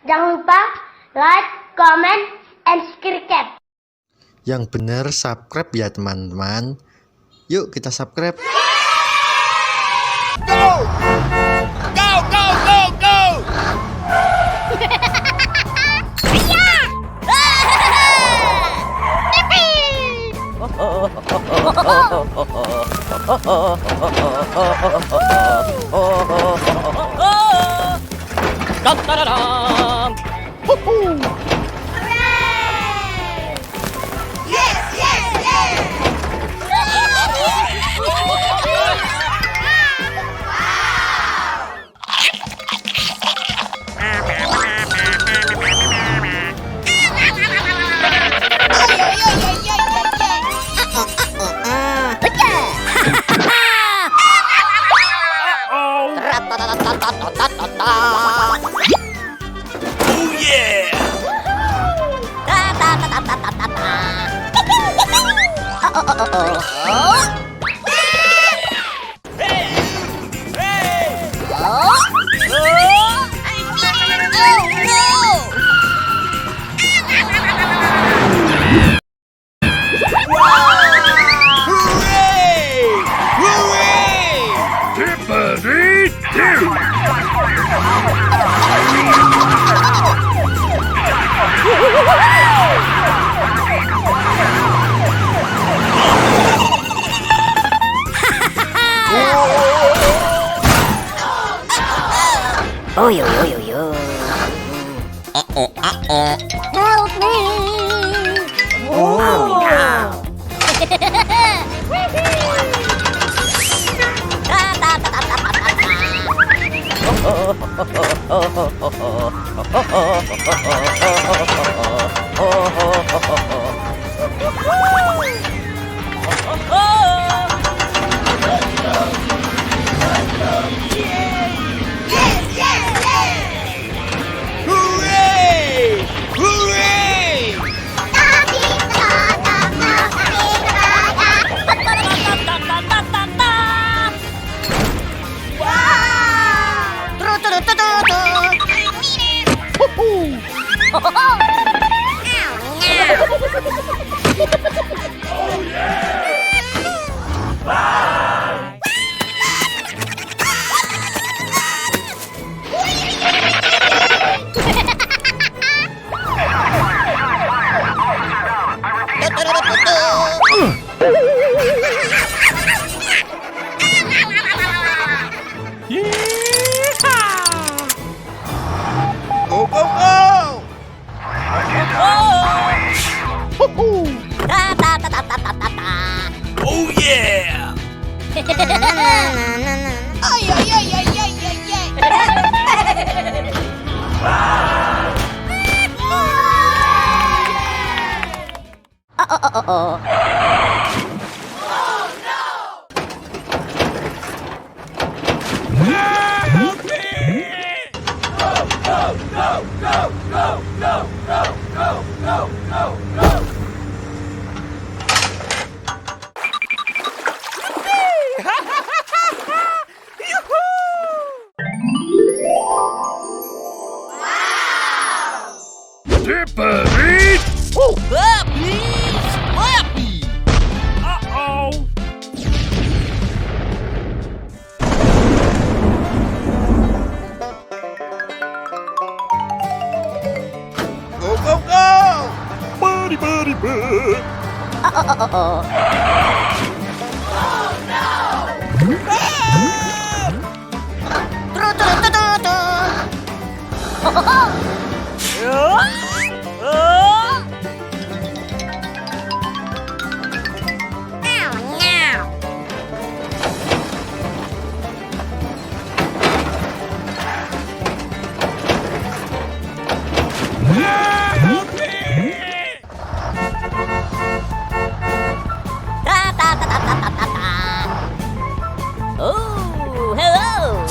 Jangan lupa like, comment, and subscribe. Yang bener subscribe ya teman-teman. Yuk kita subscribe. Go! Go, go, go, go! Dum-da-da-dum. Woohoo! Yes, yes, yes! Oh yeah! Oh yo yo yo yo. Help me. Oh no. Hooray! Hooray! Go, go, go! Oh yeah! Tippery! Oh, happy, happy. Uh-oh. Go, go, go! Buddy, buddy, buddy. Oh, hello.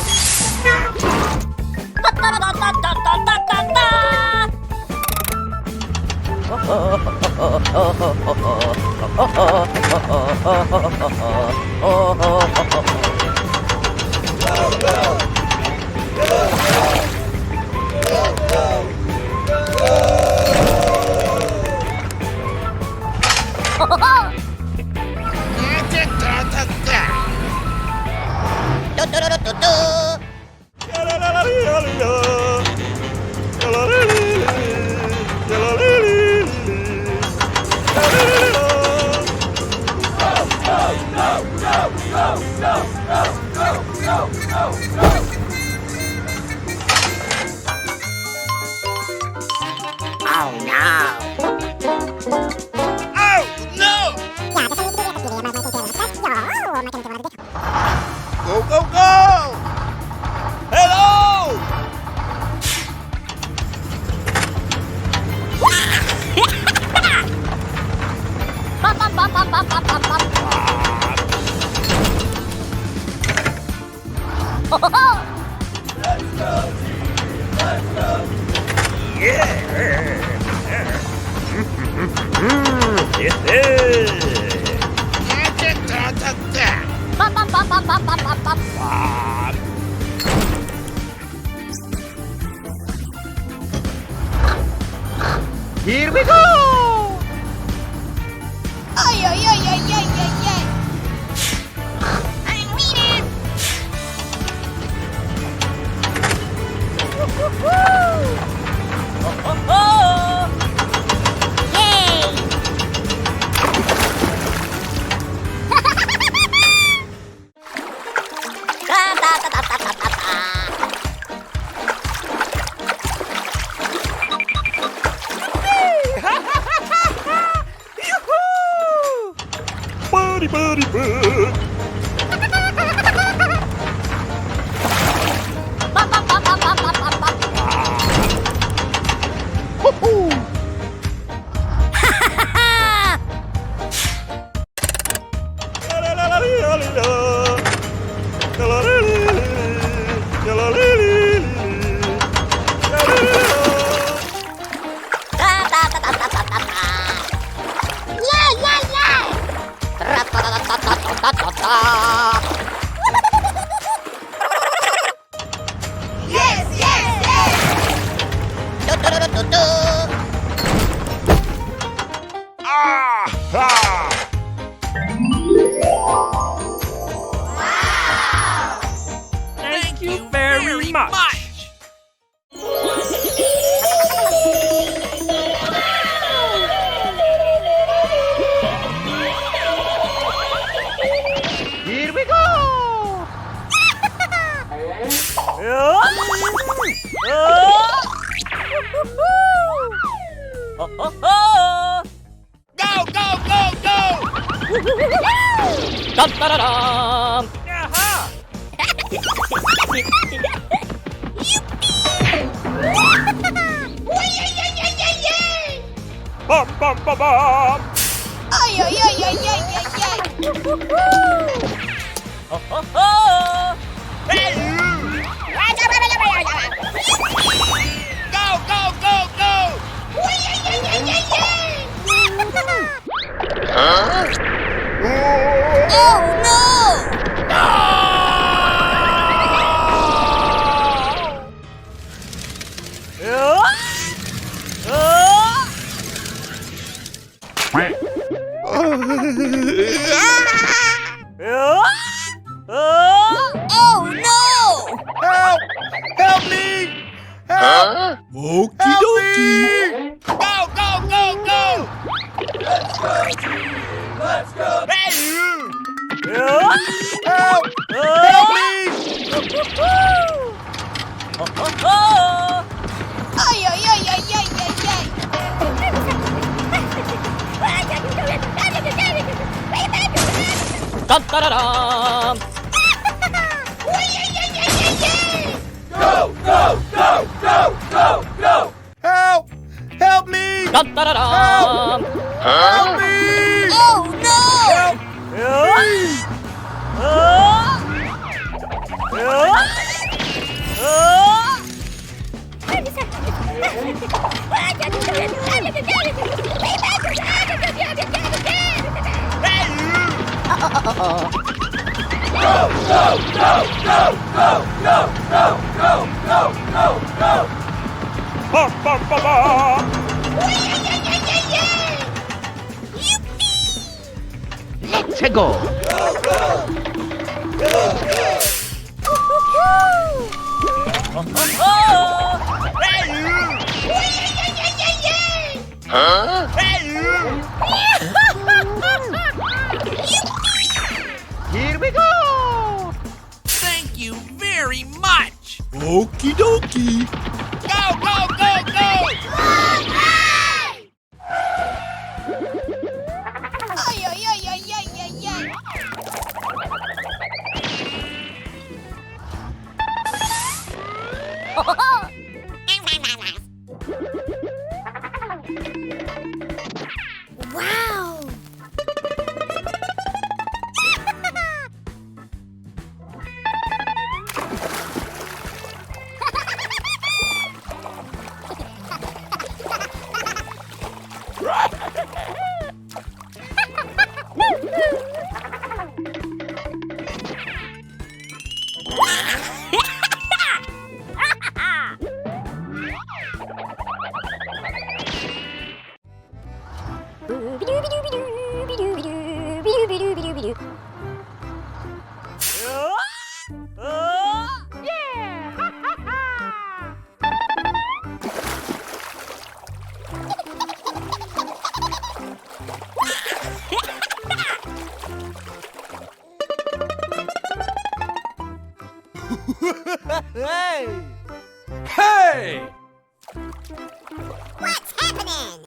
Pop, pop, pop, pop, pop, pop, pop, pop. Here we go! Ay, ay, ay, ay, ay, ay, ay. Ang minit. Oh, oh, oh. Yay! Ta ta ta ta ta ta ta ta. Buddy, buddy, bud. Pop, pop, pop, pop, pop, pop, pop, pop. Ta ta ta ta ta ta ta ta. Yeah, yeah, yeah. Tra ta ta ta ta ta ta ta ta. Yes, yes, yes. Do do do do do. Thank you very much. Here we go! Go, go, go, go! Dum-da-da-dum. Bum, bum, bum, bum. Ay, ay, ay, ay, ay, ay, ay. Hey, you! Go, go, go, go! Oh no! Oh no! Help! Help me! Help! Okie dokie. Go, go, go, go! Let's go! Hey, you! Help! Help me! Ay, ay, ay, ay, ay, ay, ay. Dum-da-da-dum. Go, go, go, go, go, go! Help! Help me! Dum-da-da-dum. Help me! Oh no! Help! Hey, you! Go, go, go, go, go, go, go, go, go, go, go! Bum, bum, bum, bum. Let's go! Hey, you! Hey, you! Here we go! Thank you very much. Okie dokie. Go, go, go, go! Ay, ay, ay, ay, ay, ay, ay. Wow! What's happening?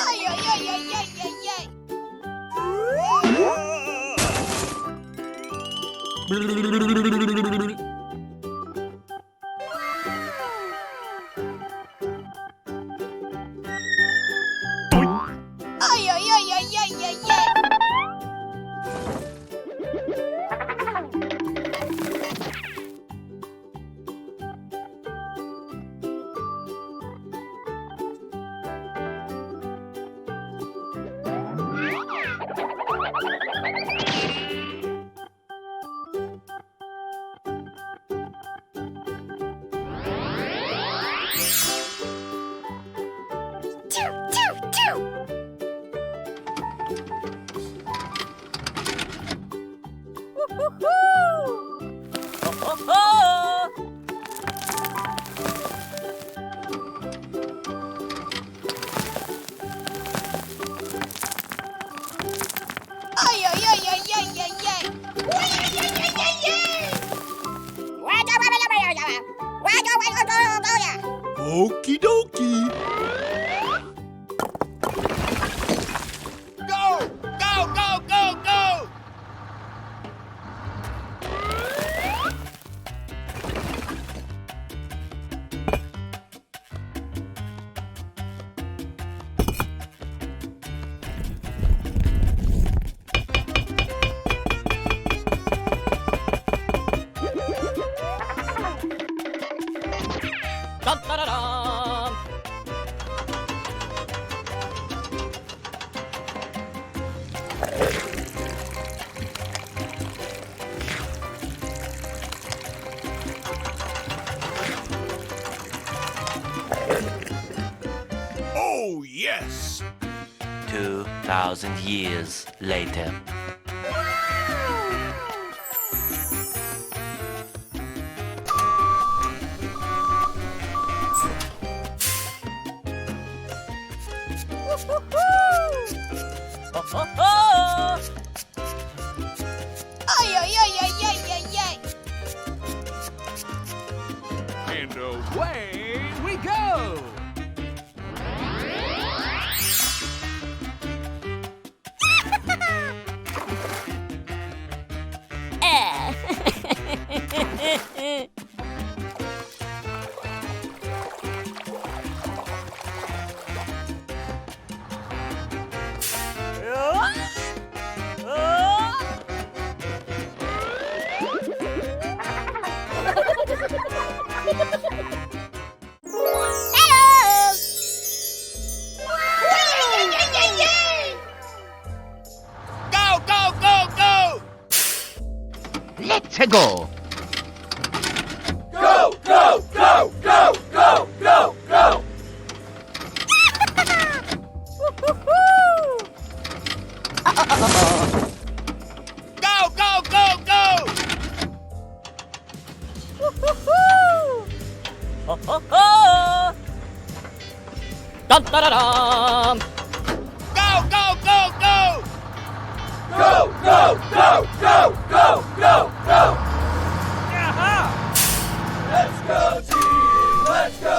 Ay, ay, ay, ay, ay, ay, ay. Dun, dun, dun, dun. Ay, ay, ay, ay, ay, ay, ay. Ay, ay, ay, ay, ay, ay, ay. Ay, ay, ay, ay, ay, ay, ay. Okie dokie. Go! Go, go, go, go! Dun, dun, dun, dun. Oh, yes! 2,000 years later. Ay, ay, ay, ay, ay, ay, ay. And away we go! Go, go, go, go! Let's go! Go, go, go, go, go, go, go! Go, go, go, go! Dun, dun, dun, dun. Go, go, go, go! Go, go, go, go, go, go, go! Let's go, team! Let's go!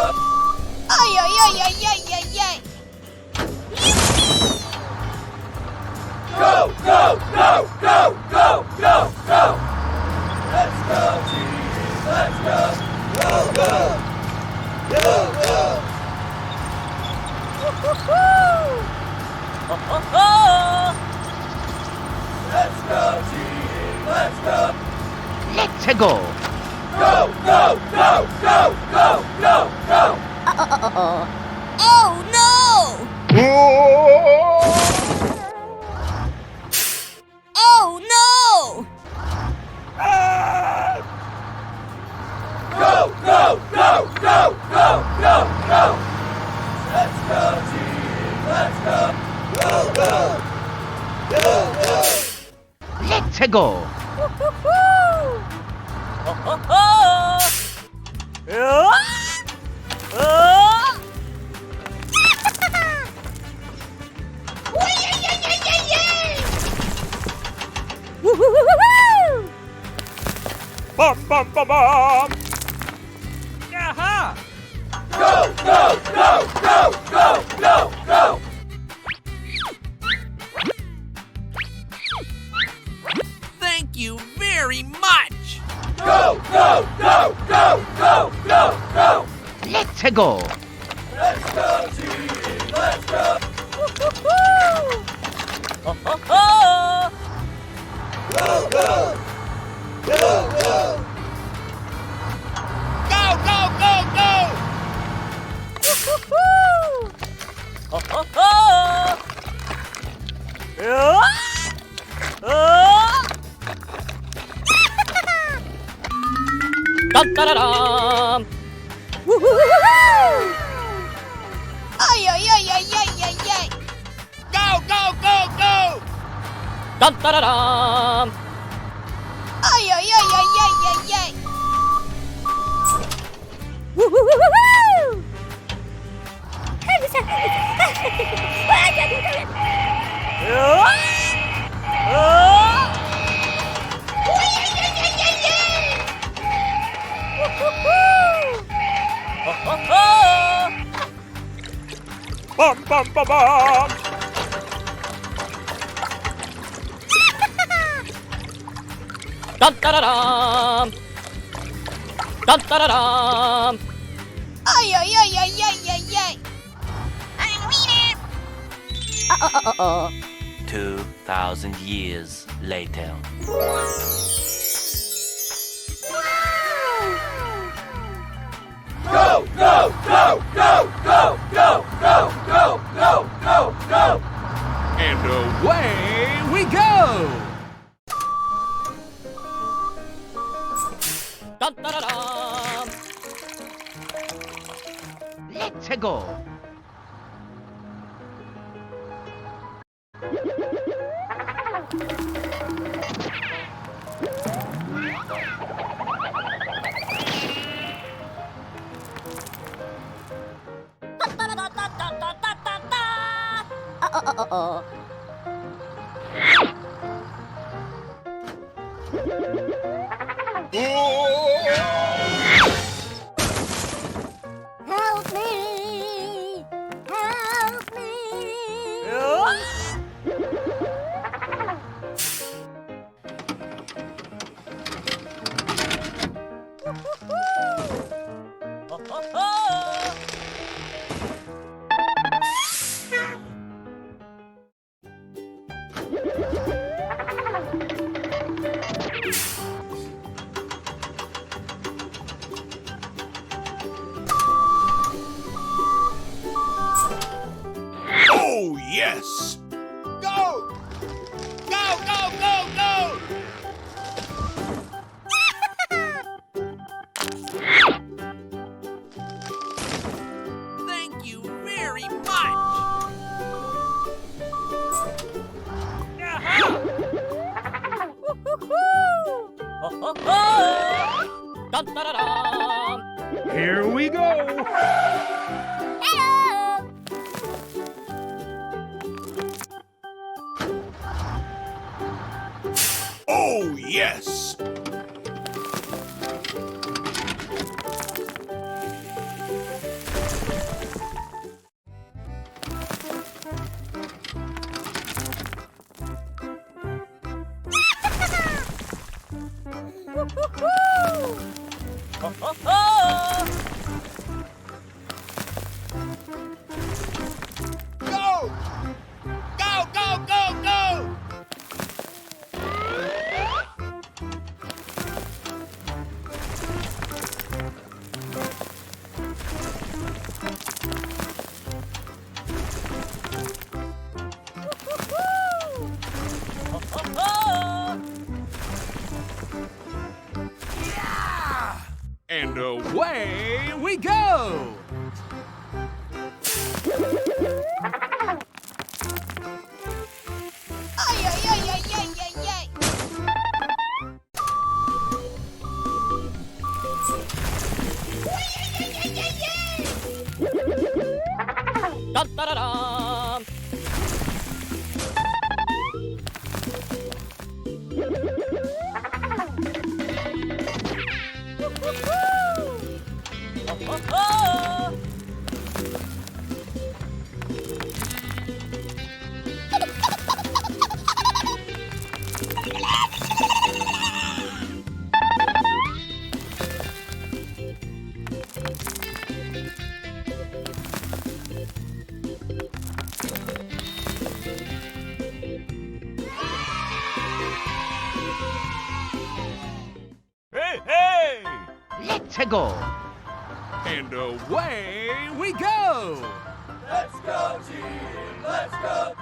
Ay, ay, ay, ay, ay, ay, ay. Go, go, go, go, go, go, go! Let's go, team! Let's go! Go, go! Go, go! Let's go, team! Let's go! Let's go! Go, go, go, go, go, go, go! Oh, no! Oh, no! go. Bum bum bum bum. Aha! Go go go go go go go. Thank you very much. Go go go go go go go. Let's go. Let's go team. Let's go. Go go. Go go. Go, go, go, go! Dum-da-da-dum! Ay, ay, ay, ay, ay, ay, ay! Go, go, go, go! Dum-da-da-dum! Ay, ay, ay, ay, ay, ay, ay! Bum bum bum bum. Dum-da-da-dum! Dum-da-da-dum! Ay, ay, ay, ay, ay, ay, ay! I'm winner! 2,000 years later. Go go go go go go go go go go go. And away we go! Dum-da-da-dum! Let's go. Help me! Help me! Oh yes. Go! Go, go, go, go! Thank you very much! Dum-da-da-dum! Here we go. Hello! Oh yes. Go! Go, go, go, go! And away we go. Ay, ay, ay, ay, ay, ay, ay! Ta-da-da-dum. Hey, hey! Let's go. And away we go. Let's go, team, let's go.